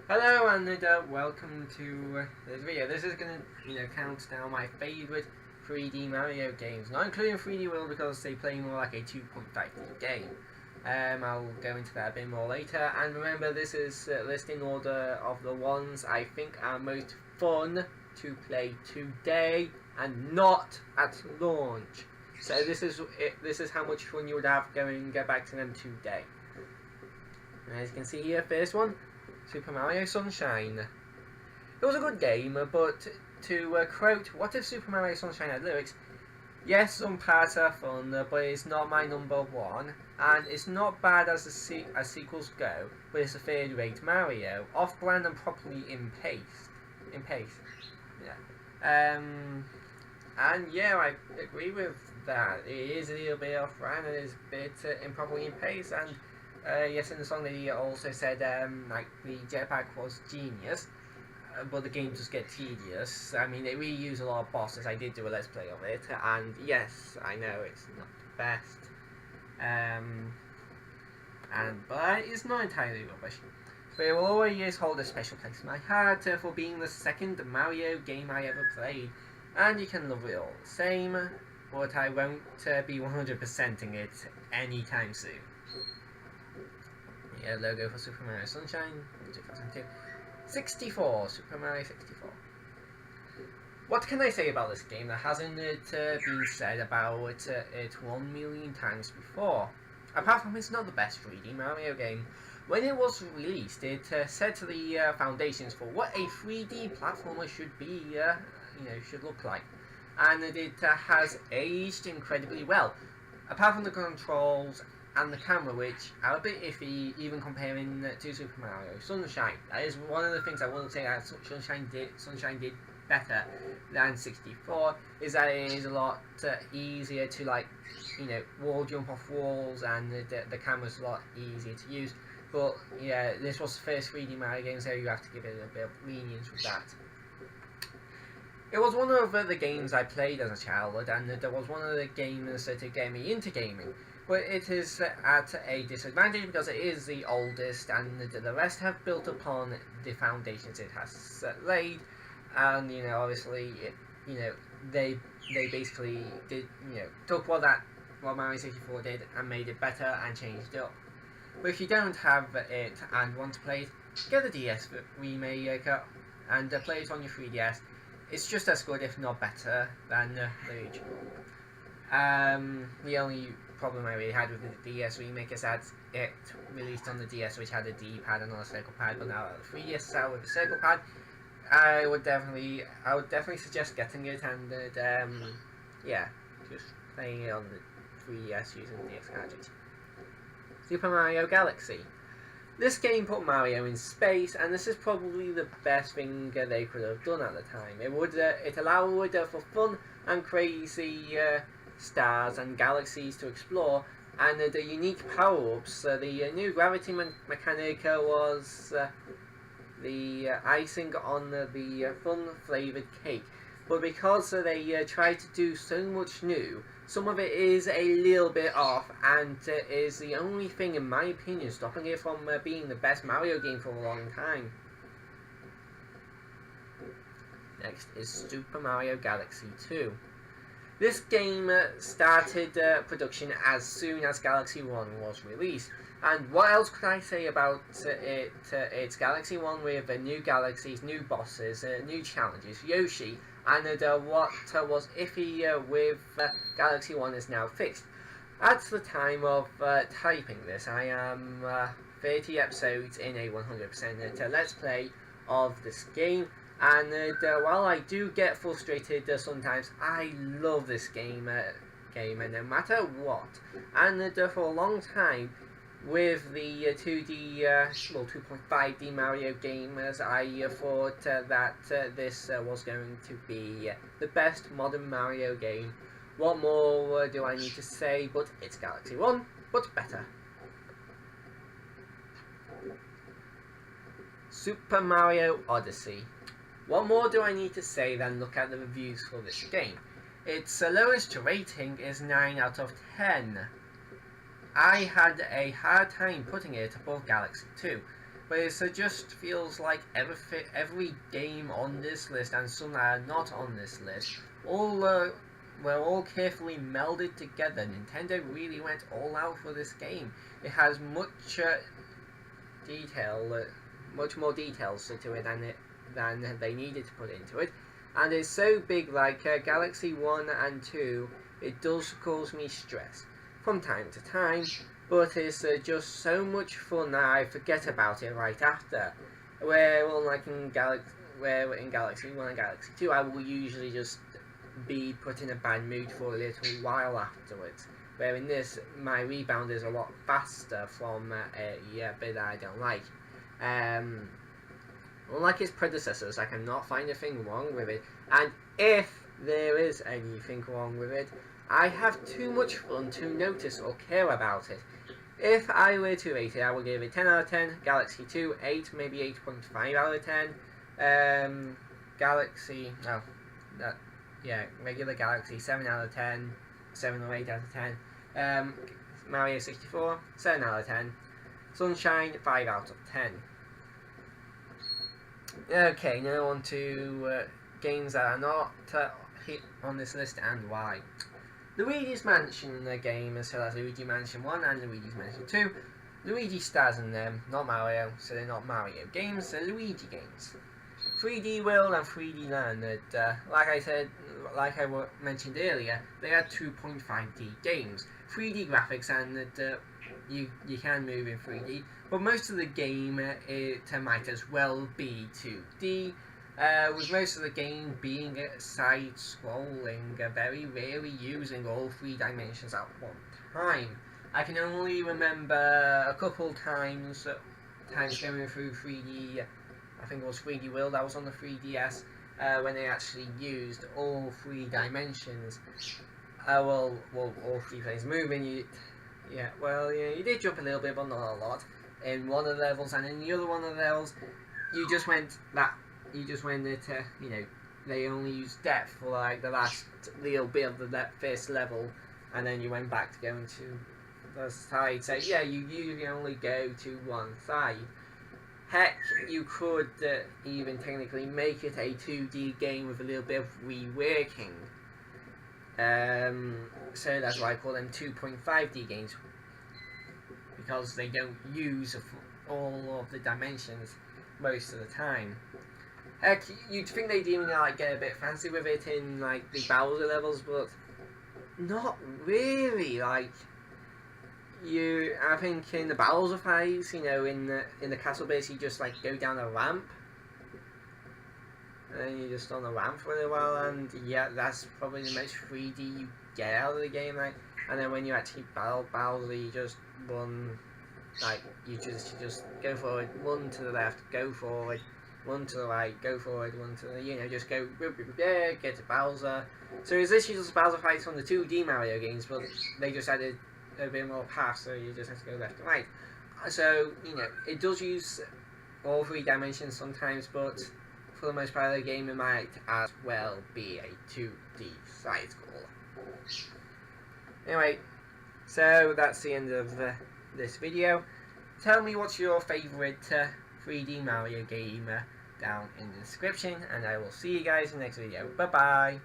Hello and welcome to this video. This is gonna, count down my favorite 3D Mario games, not including 3D World because they play more like a 2.5D game. I'll go into that a bit more later. And remember, this is listing order of the ones I think are most fun to play today and not at launch. So this is it. This is how much fun you would have going back to them today. As you can see here, first one. Super Mario Sunshine. It was a good game, but to quote, what if Super Mario Sunshine had lyrics? Yes, some parts are fun, but it's not my number one, and it's not bad as sequels go, but it's a third-rate Mario, off-brand and properly in pace. Yeah. And yeah, I agree with that. It is a little bit off-brand, and it's a bit improperly in pace, and yes, in the song they also said like the jetpack was genius, but the game just get tedious. I mean, they reuse a lot of bosses. I did do a let's play of it, and yes, I know it's not the best, but it's not entirely rubbish. But it will always hold a special place in my heart for being the second Mario game I ever played, and you can love it all the same, but I won't be 100%ing it anytime soon. Yeah, logo for Super Mario Sunshine 2002. 64, Super Mario 64. What can I say about this game that hasn't been said about it 1 million times before? Apart from it's not the best 3D Mario game. When it was released, it set the foundations for what a 3D platformer should be, should look like, and it has aged incredibly well. Apart from the controls and the camera, which are a bit iffy, even comparing to Super Mario Sunshine. That is one of the things I will say that Sunshine did better than 64, is that it is a lot easier to wall jump off walls, and the camera's a lot easier to use. But yeah, this was the first 3D Mario game, so you have to give it a bit of lenience with that. It was one of the games I played as a child, and it was one of the games to get me into gaming. But it is at a disadvantage because it is the oldest, and the rest have built upon the foundations it has laid. And obviously, they basically did took what Mario 64 did and made it better and changed it up. But if you don't have it and want to play it, get the DS remake and play it on your 3DS. It's just as good, if not better, than Luigi. The only problem I really had with the DS remake is that it released on the DS, which had a D-pad and not a circle pad, but now the 3DS is out with a circle pad. I would definitely suggest getting it, and yeah, just playing it on the 3DS using the DS cartridge. Super Mario Galaxy. This game put Mario in space, and this is probably the best thing they could have done at the time. It allowed for fun and crazy stars and galaxies to explore, and the unique power-ups. The new gravity mechanic was the icing on the fun-flavoured cake. But because they tried to do so much new, some of it is a little bit off, and is the only thing, in my opinion, stopping it from being the best Mario game for a long time. Next is Super Mario Galaxy 2. This game started production as soon as Galaxy 1 was released. And what else could I say about it? It's Galaxy 1 with new galaxies, new bosses, new challenges, Yoshi, and what was iffy with Galaxy 1 is now fixed. At the time of typing this, I am 30 episodes in a 100% Let's Play of this game. And while I do get frustrated sometimes, I love this game, and no matter what. And for a long time, with the 2D, 2.5D Mario gamers, I thought that this was going to be the best modern Mario game. What more do I need to say? But it's Galaxy 1, but better. Super Mario Odyssey. What more do I need to say than look at the reviews for this game? Its lowest rating is 9 out of 10. I had a hard time putting it above Galaxy 2. but it just feels like every game on this list and some that are not on this list all were all carefully melded together. Nintendo really went all out for this game. It has much much more details to it than they needed to put into it, and it's so big. Like Galaxy 1 and 2, it does cause me stress from time to time, but it's just so much fun that I forget about it right after. Where unlike in Galaxy 1 and Galaxy 2, I will usually just be put in a bad mood for a little while afterwards. Where in this, my rebound is a lot faster from a bit that I don't like. Unlike its predecessors, I cannot find a thing wrong with it, and if there is anything wrong with it, I have too much fun to notice or care about it. If I were to rate it, I would give it 10 out of 10, Galaxy 2, 8, maybe 8.5 out of 10, regular Galaxy, 7 out of 10, 7 or 8 out of 10, Mario 64, 7 out of 10, Sunshine, 5 out of 10. Okay, now on to games that are not hit on this list and why. Luigis Mansion game as well as Luigi Mansion 1 and Luigi's Mansion 2. Luigi stars in them, not Mario, so they're not Mario games, they're Luigi games. 3D World and 3D Land, like I mentioned earlier, they are 2.5D games. 3D graphics and you can move in 3D, but most of the game it might as well be 2D, with most of the game being side-scrolling, very rarely using all 3 dimensions at one time. I can only remember a couple times going through 3D, I think it was 3D World, I was on the 3DS, when they actually used all 3 dimensions. All 3 planes moving. You did jump a little bit, but not a lot in one of the levels, and in the other one of the levels, you just went they only used depth for like the last little bit of the first level, and then you went back to go into the side. So yeah, you usually only go to one side. Heck, you could even technically make it a 2D game with a little bit of reworking. So that's why I call them 2.5D games, because they don't use all of the dimensions most of the time. Heck, you'd think they'd even get a bit fancy with it in like the Bowser levels, but not really. I think in the Bowser fights, in the castle base, you just go down a ramp, and then you're just on the ramp for a little while, and yeah, that's probably the most 3D you get out of the game. And then when you actually battle Bowser, you just run, you just go forward, one to the left, go forward, one to the right, go forward, one to the, just go, get to Bowser. So it's literally just Bowser fights from the 2D Mario games, but they just added a bit more paths, so you just have to go left and right. So, it does use all 3 dimensions sometimes, but for the most part of the game, it might as well be a 2D side-scroller. Anyway, so that's the end of this video. Tell me what's your favourite 3D Mario game down in the description, and I will see you guys in the next video. Bye bye!